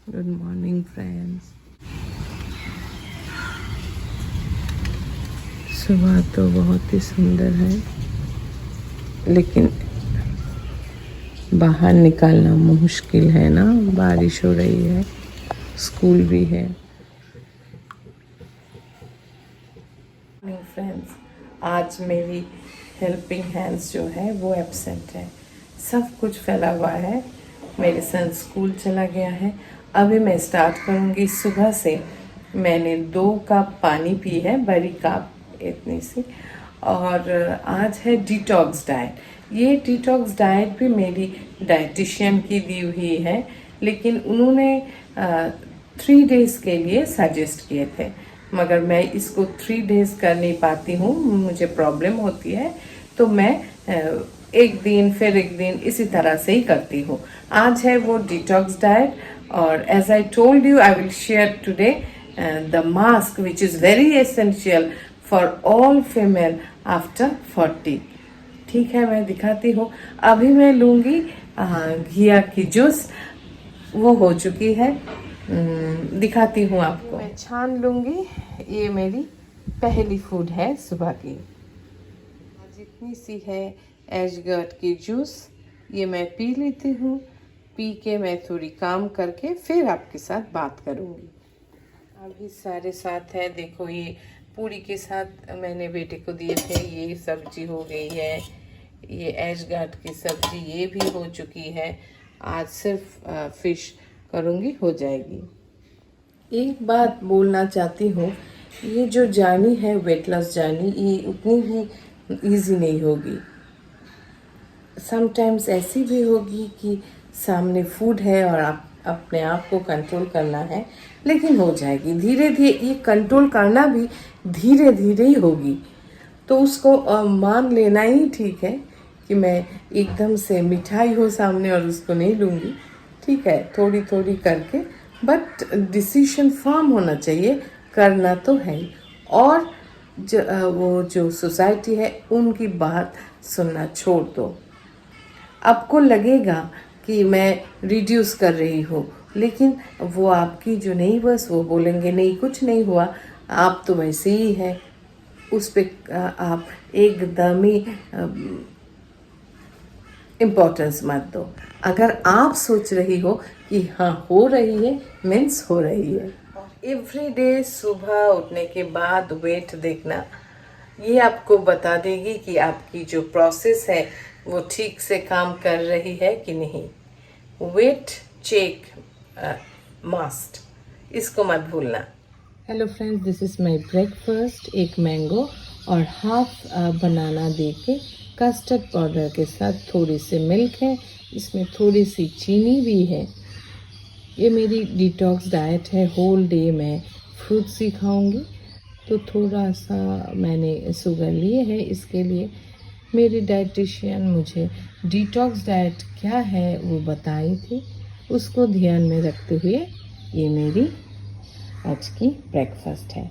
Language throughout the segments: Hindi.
Good morning friends. सुबह तो बहुत ही सुंदर है, लेकिन बाहर निकालना मुश्किल है ना। बारिश हो रही है, स्कूल भी है। फ्रेंड्स, आज मेरी हेल्पिंग हैंड्स जो है वो एब्सेंट है। सब कुछ फैला हुआ है। मेरे सन स्कूल चला गया है। अभी मैं स्टार्ट करूँगी। सुबह से मैंने 2 कप पानी पी है, बड़ी कप इतनी सी। और आज है डिटॉक्स डाइट। ये डिटॉक्स डाइट भी मेरी डाइटिशियन की दी हुई है, लेकिन उन्होंने 3 डेज़ के लिए सजेस्ट किए थे, मगर मैं इसको 3 डेज़ कर नहीं पाती हूँ, मुझे प्रॉब्लम होती है। तो मैं एक दिन फिर एक दिन इसी तरह से ही करती हूँ। आज है वो डिटॉक्स डाइट, और as I told you I will share today the mask which is very essential for all female after 40। ठीक है, मैं दिखाती हूँ। अभी मैं लूँगी घिया की जूस, वो हो चुकी है। दिखाती हूँ आपको। मैं छान लूँगी। ये मेरी पहली फूड है सुबह की। जितनी सी है एशगर्ट की जूस, ये मैं पी लेती हूँ। पी के मैं थोड़ी काम करके फिर आपके साथ बात करूँगी। अभी सारे साथ है। देखो, ये पूरी के साथ मैंने बेटे को दिए थे। ये सब्जी हो गई है। ये एशगर्ट की सब्जी ये भी हो चुकी है। आज सिर्फ फिश करूँगी, हो जाएगी। एक बात बोलना चाहती हूँ, ये जो जर्नी है वेट लॉस जर्नी, ये उतनी ही इजी नहीं होगी। समटाइम्स ऐसी भी होगी कि सामने फूड है और आप अपने आप को कंट्रोल करना है, लेकिन हो जाएगी धीरे धीरे। ये कंट्रोल करना भी धीरे धीरे ही होगी, तो उसको मान लेना ही ठीक है कि मैं एकदम से मिठाई हो सामने और उसको नहीं लूँगी। ठीक है, थोड़ी थोड़ी करके, बट डिसीजन फर्म होना चाहिए, करना तो है ही। और वो जो सोसाइटी है उनकी बात सुनना छोड़ दो। आपको लगेगा कि मैं रिड्यूस कर रही हूँ, लेकिन वो आपकी जो नहीं, बस वो बोलेंगे नहीं कुछ नहीं हुआ, आप तो वैसे ही है। उस पर आप एकदम ही इम्पोर्टेंस मत दो। अगर आप सोच रही हो कि हाँ हो रही है, मीन्स हो रही है। एवरी डे सुबह उठने के बाद वेट देखना, ये आपको बता देगी कि आपकी जो प्रोसेस है वो ठीक से काम कर रही है कि नहीं। वेट चेक मस्ट, इसको मत भूलना। Hello friends, this is my breakfast. एक मैंगो और हाफ बनाना दे के कस्टर्ड पाउडर के साथ थोड़ी सी मिल्क है, इसमें थोड़ी सी चीनी भी है। ये मेरी डिटॉक्स डाइट है। होल डे मैं फ्रूट्स ही खाऊंगी, तो थोड़ा सा मैंने शुगर लिए है। इसके लिए मेरी डाइटिशियन मुझे डिटॉक्स डाइट क्या है वो बताई थी, उसको ध्यान में रखते हुए ये मेरी आज की ब्रेकफास्ट है।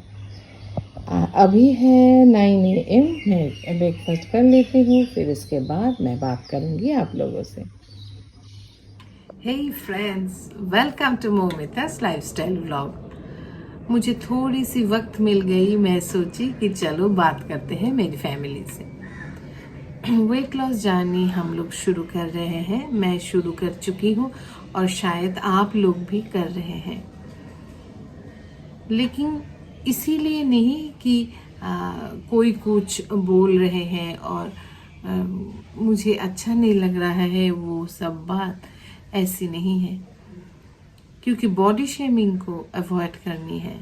अभी है 9 AM। मैं ब्रेकफास्ट कर लेती हूँ, फिर इसके बाद मैं बात करूँगी आप लोगों से। Hey friends, welcome to Momita's lifestyle vlog. मुझे थोड़ी सी वक्त मिल गई, मैं सोची कि चलो बात करते हैं मेरी फैमिली से। वेट लॉस जर्नी हम लोग शुरू कर रहे हैं। मैं शुरू कर चुकी हूँ और शायद आप लोग भी कर रहे हैं, लेकिन इसीलिए नहीं कि कोई कुछ बोल रहे हैं और मुझे अच्छा नहीं लग रहा है, वो सब बात ऐसी नहीं है, क्योंकि बॉडी शेमिंग को अवॉइड करनी है।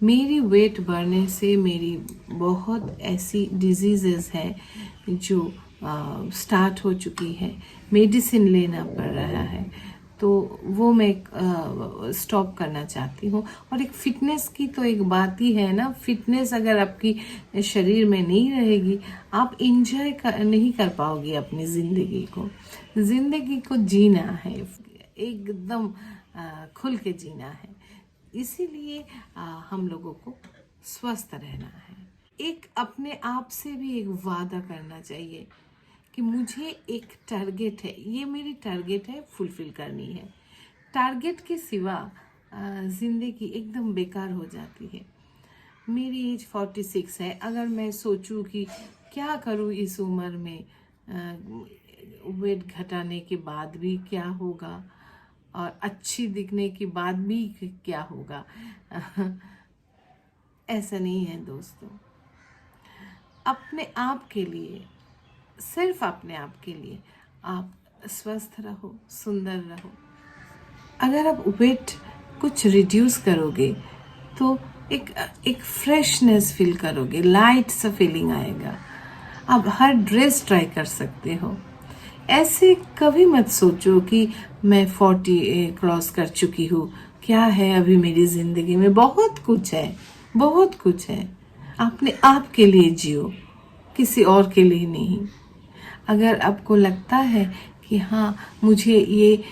मेरी वेट बढ़ने से मेरी बहुत ऐसी डिजीज़ेस है जो स्टार्ट हो चुकी है, मेडिसिन लेना पड़ रहा है, तो वो मैं स्टॉप करना चाहती हूँ। और एक फिटनेस की तो एक बात ही है ना, फिटनेस अगर आपकी शरीर में नहीं रहेगी, आप इंजॉय नहीं कर पाओगे अपनी ज़िंदगी को। ज़िंदगी को जीना है, एकदम खुल के जीना है। इसीलिए हम लोगों को स्वस्थ रहना है। एक अपने आप से भी एक वादा करना चाहिए कि मुझे एक टारगेट है, ये मेरी टारगेट है, फुलफिल करनी है। टारगेट के सिवा ज़िंदगी एकदम बेकार हो जाती है। मेरी एज 46 है। अगर मैं सोचूं कि क्या करूं इस उम्र में, वेट घटाने के बाद भी क्या होगा और अच्छी दिखने के बाद भी क्या होगा, ऐसा नहीं है दोस्तों। अपने आप के लिए, सिर्फ अपने आप के लिए आप स्वस्थ रहो, सुंदर रहो। अगर आप वेट कुछ रिड्यूस करोगे तो एक फ्रेशनेस फील करोगे, लाइट सा फीलिंग आएगा। आप हर ड्रेस ट्राई कर सकते हो। ऐसे कभी मत सोचो कि मैं 40 क्रॉस कर चुकी हूँ, क्या है अभी मेरी ज़िंदगी में। बहुत कुछ है, बहुत कुछ है। अपने आप के लिए जियो, किसी और के लिए नहीं। अगर आपको लगता है कि हाँ मुझे ये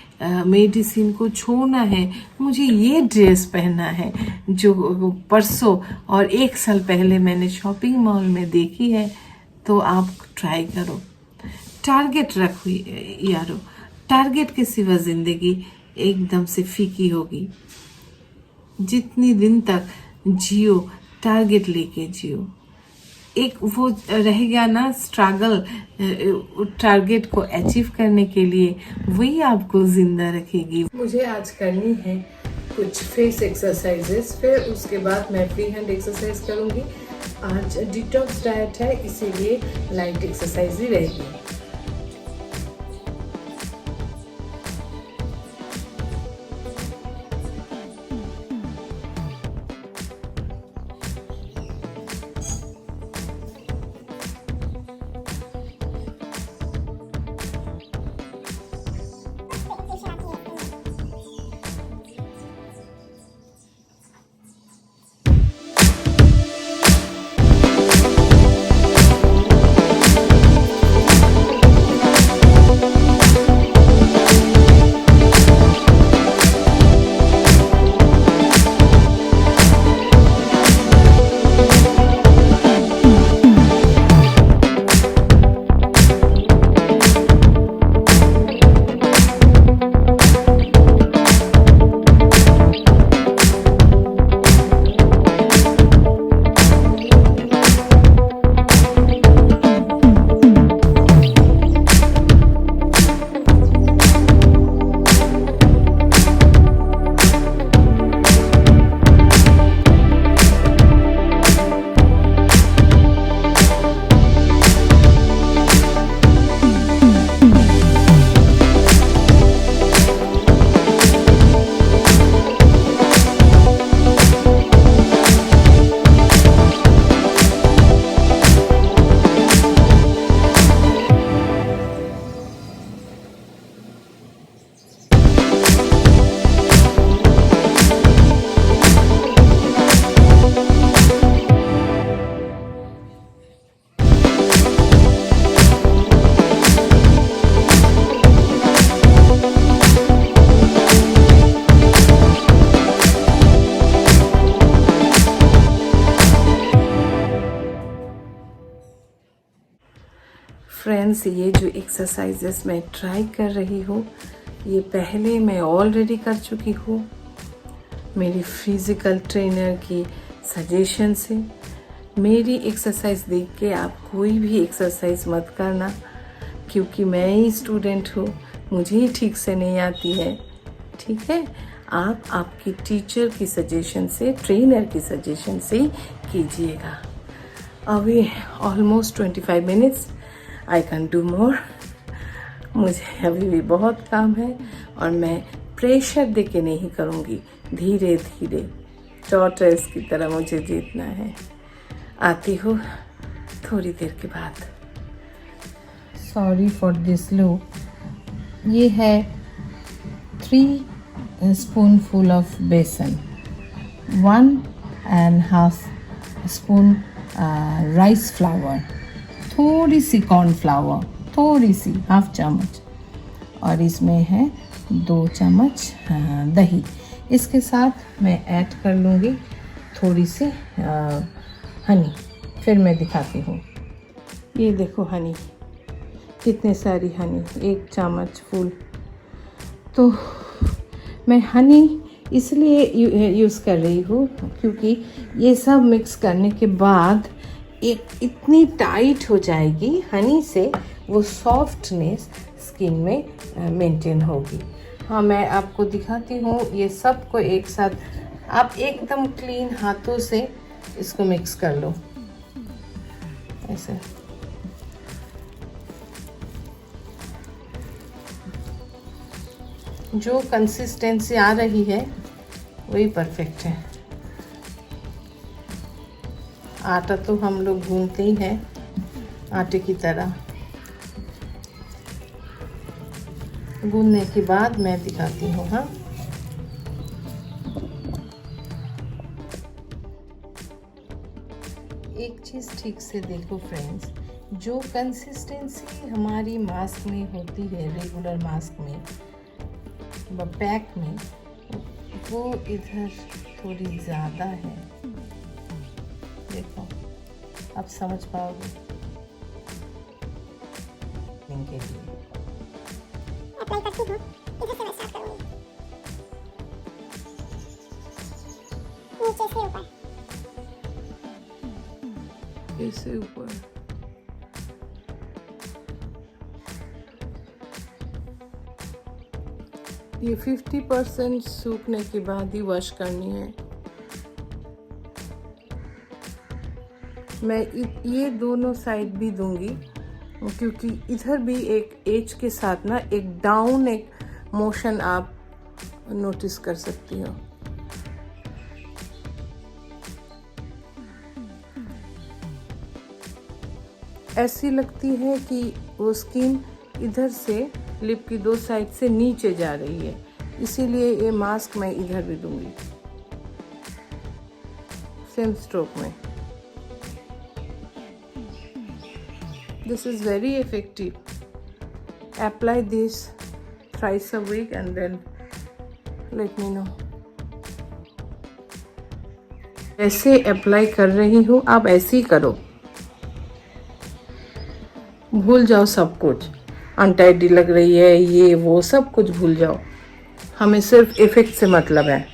मेडिसिन को छोड़ना है, मुझे ये ड्रेस पहनना है जो परसों और 1 साल पहले मैंने शॉपिंग मॉल में देखी है, तो आप ट्राई करो। टारगेट रखो यारो, टारगेट के सिवा ज़िंदगी एकदम से फीकी होगी। जितनी दिन तक जियो, टारगेट लेके जियो। एक वो रह गया ना स्ट्रगल, टारगेट को अचीव करने के लिए, वही आपको जिंदा रखेगी। मुझे आज करनी है कुछ फेस एक्सरसाइजेस, फिर उसके बाद मैं फ्री हैंड एक्सरसाइज करूंगी। आज डिटॉक्स डाइट है, इसीलिए लाइट एक्सरसाइज ही रहेगी। फ्रेंड्स, ये जो एक्सरसाइजेस मैं ट्राई कर रही हूँ, ये पहले मैं ऑलरेडी कर चुकी हूँ मेरी फिज़िकल ट्रेनर की सजेशन से। मेरी एक्सरसाइज देख के आप कोई भी एक्सरसाइज मत करना, क्योंकि मैं ही स्टूडेंट हूँ, मुझे ही ठीक से नहीं आती है। ठीक है, आप आपकी टीचर की सजेशन से, ट्रेनर की सजेशन से ही कीजिएगा। अभी almost 25 minutes, I can do more. मुझे अभी भी बहुत काम है और मैं प्रेशर दे के नहीं करूँगी, धीरे धीरे टॉर्टोइस की तरह मुझे जीतना है। आती हूँ थोड़ी देर के बाद। Sorry for this look. ये है 3 स्पूनफुल ऑफ बेसन, 1.5 स्पून राइस फ्लावर, थोड़ी सी कॉर्नफ्लावर, थोड़ी सी 1/2 चम्मच, और इसमें है 2 चम्मच दही। इसके साथ मैं ऐड कर लूँगी थोड़ी सी हनी। फिर मैं दिखाती हूँ। ये देखो हनी, कितने सारी हनी, 1 चम्मच फुल। तो मैं हनी इसलिए यूज़ कर रही हूँ क्योंकि ये सब मिक्स करने के बाद एक इतनी टाइट हो जाएगी हनी से, वो सॉफ्टनेस स्किन में मेंटेन होगी। हाँ, मैं आपको दिखाती हूँ ये सब को एक साथ। आप एकदम क्लीन हाथों से इसको मिक्स कर लो ऐसे। जो कंसिस्टेंसी आ रही है वही परफेक्ट है। आटा तो हम लोग गूंथते ही हैं आटे की तरह। गूंथने के बाद मैं दिखाती हूँ। हाँ, एक चीज़ ठीक से देखो फ्रेंड्स, जो कंसिस्टेंसी हमारी मास्क में होती है, रेगुलर मास्क में, पैक में, वो इधर थोड़ी ज़्यादा है। देखो, आप समझ पाओगे इनके लिए। अप्लाई करती हूँ, इधर से मैं स्टार्ट करूँगी, नीचे से ऊपर, ऐसे ऊपर। ये 50% सूखने के बाद ही वॉश करनी है। मैं ये दोनों साइड भी दूंगी क्योंकि इधर भी एक एज के साथ ना एक डाउन एक मोशन आप नोटिस कर सकती हो। ऐसी लगती है कि वो स्किन इधर से लिप की दो साइड से नीचे जा रही है, इसीलिए ये मास्क मैं इधर भी दूंगी सेम स्ट्रोक में। This is very effective. Apply this thrice a week and then let me know. ऐसे अप्लाई कर रही हूँ, आप ऐसे ही करो। भूल जाओ सब कुछ, अनटाइडी लग रही है ये वो सब कुछ भूल जाओ, हमें सिर्फ इफेक्ट से मतलब है।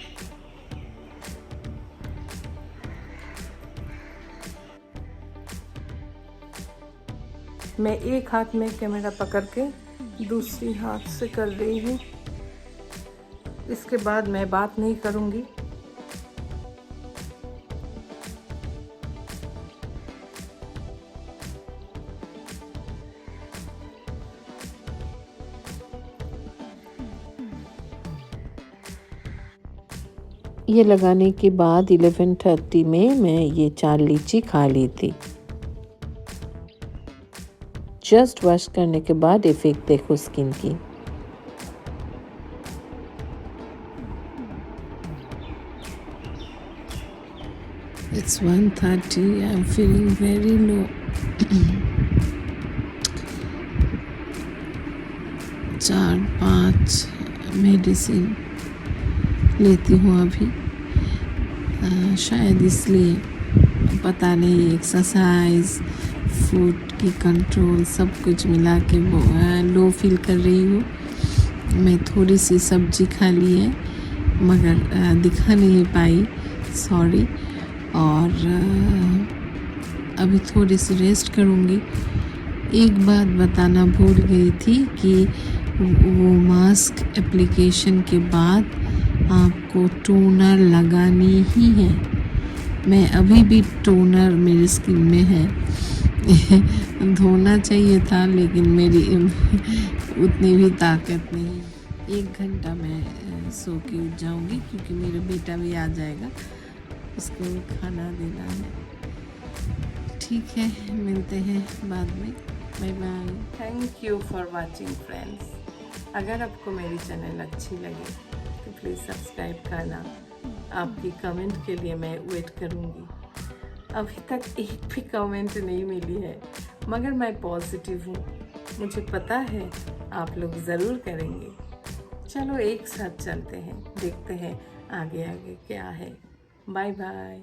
मैं एक हाथ में कैमरा पकड़ के दूसरी हाथ से कर रही हूँ। इसके बाद मैं बात नहीं करूँगी। ये लगाने के बाद 11:30 में मैं ये 4 लीची खा ली थी। जस्ट वॉश करने के बाद इफेक्ट देखो स्किन की। It's 1:30. I'm feeling very low. 4-5 medicine लेती हूँ अभी, शायद इसलिए, पता नहीं, एक्सरसाइज, फूड की कंट्रोल सब कुछ मिला के वो लो फील कर रही हूँ। मैं थोड़ी सी सब्जी खा ली है मगर दिखा नहीं पाई, सॉरी। और अभी थोड़ी सी रेस्ट करूँगी। एक बात बताना भूल गई थी कि वो मास्क एप्लीकेशन के बाद आपको टोनर लगानी ही है। मैं अभी भी टोनर मेरी स्किन में है धोना चाहिए था लेकिन मेरी उतनी भी ताकत नहीं। 1 घंटा मैं सो के उठ जाऊंगी क्योंकि मेरा बेटा भी आ जाएगा, उसको खाना देना है। ठीक है, मिलते हैं बाद में। Bye bye. Thank you for watching friends. अगर आपको मेरी चैनल अच्छी लगे तो प्लीज़ सब्सक्राइब करना। आपकी कमेंट के लिए मैं वेट करूँगी। अभी तक एक भी कमेंट नहीं मिली है मगर मैं पॉजिटिव हूँ, मुझे पता है आप लोग ज़रूर करेंगे। चलो एक साथ चलते हैं, देखते हैं आगे आगे क्या है। Bye bye.